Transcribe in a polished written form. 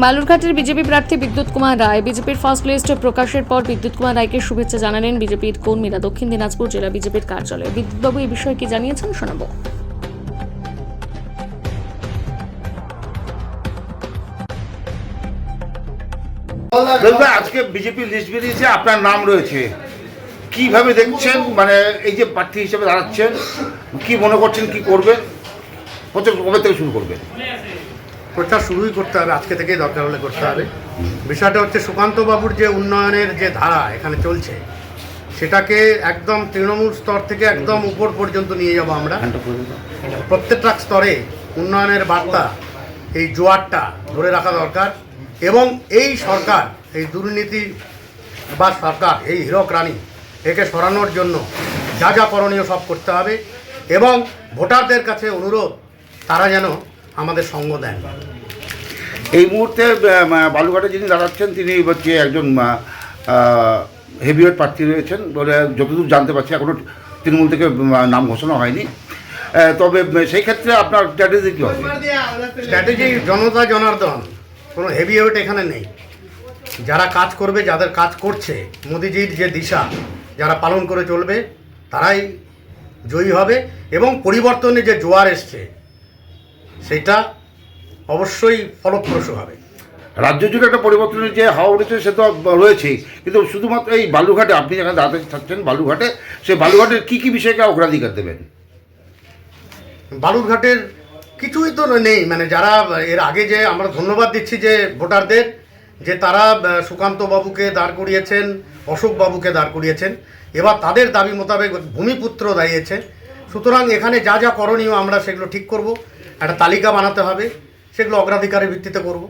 বালুরঘাটের BJP প্রার্থী বিদ্যুৎ কুমার রায় বিজেপির ফার্স্ট লিস্ট প্রকাশের পর বিদ্যুৎ কুমার রায়কে শুভেচ্ছা জানালেন বিজেপির কর্মীরা দক্ষিণ দিনাজপুর জেলা বিজেপির কার্যালয়ে। বিদ্যুৎবাবু এই বিষয়ে কি জানিয়েছেন শোনাবো। আজকে বিজেপি লিস্ট বেরিয়েছে, আপনার নাম রয়েছে, কিভাবে দেখছেন? মানে এই যে প্রার্থী হিসেবে দাঁড়াচ্ছেন, কি মনে করছেন, কি করবেন, প্রচার কবে থেকে শুরু করবেন? প্রচার শুরুই করতে হবে, আজকে থেকেই দরকার হলে করতে হবে। বিষয়টা হচ্ছে সুকান্তবাবুর যে উন্নয়নের যে ধারা এখানে চলছে সেটাকে একদম তৃণমূল স্তর থেকে একদম উপর পর্যন্ত নিয়ে যাব আমরা। প্রত্যেকটা স্তরে উন্নয়নের বার্তা, এই জোয়ারটা ধরে রাখা দরকার এবং এই সরকার, এই দুর্নীতি বা সরকার, এই হীরক রানী একে সরানোর জন্য যা যা করণীয় সব করতে হবে এবং ভোটারদের কাছে অনুরোধ তারা যেন আমাদের সঙ্গ দেন। এই মুহূর্তে বালুঘাটে যিনি দাঁড়াচ্ছেন তিনি হচ্ছে একজন হেভিওয়েট প্রার্থী রয়েছেন বলে যতদূর জানতে পারছি, এখনও তৃণমূল থেকে নাম ঘোষণা হয়নি। তবে সেই ক্ষেত্রে আপনার স্ট্র্যাটেজি কী হবে? স্ট্র্যাটেজি জনতা জনার্দন, কোনো হেভিওয়েট এখানে নেই। যারা কাজ করবে, যাদের কাজ করছে, মোদিজির যে দিশা যারা পালন করে চলবে তারাই জয়ী হবে এবং পরিবর্তনের যে জোয়ার এসছে সেটা অবশ্যই ফলপ্রসূ হবে। রাজ্য জুড়ে একটা পরিবর্তনের যে হাওয়া উঠেছে সে তো রয়েছেই, কিন্তু শুধুমাত্র এই বালুঘাটে আপনি যেখানে দাঁড়াতে থাকছেন বালুঘাটে, সেই বালুঘাটের কী কী বিষয়কে অগ্রাধিকার দেবেন? বালুরঘাটের কিছুই তো নেই, মানে যারা এর আগে, যে আমরা ধন্যবাদ দিচ্ছি যে ভোটারদের, যে তারা সুকান্ত বাবুকে দাঁড় করিয়েছেন, অশোক বাবুকে দাঁড় করিয়েছেন, এবার তাদের দাবি মোতাবেক ভূমিপুত্র দাঁড়িয়েছে। সুতরাং এখানে যা যা করণীয় আমরা সেগুলো ঠিক করব, একটা তালিকা বানাতে হবে, সেগুলো অগ্রাধিকারের ভিত্তিতে করব।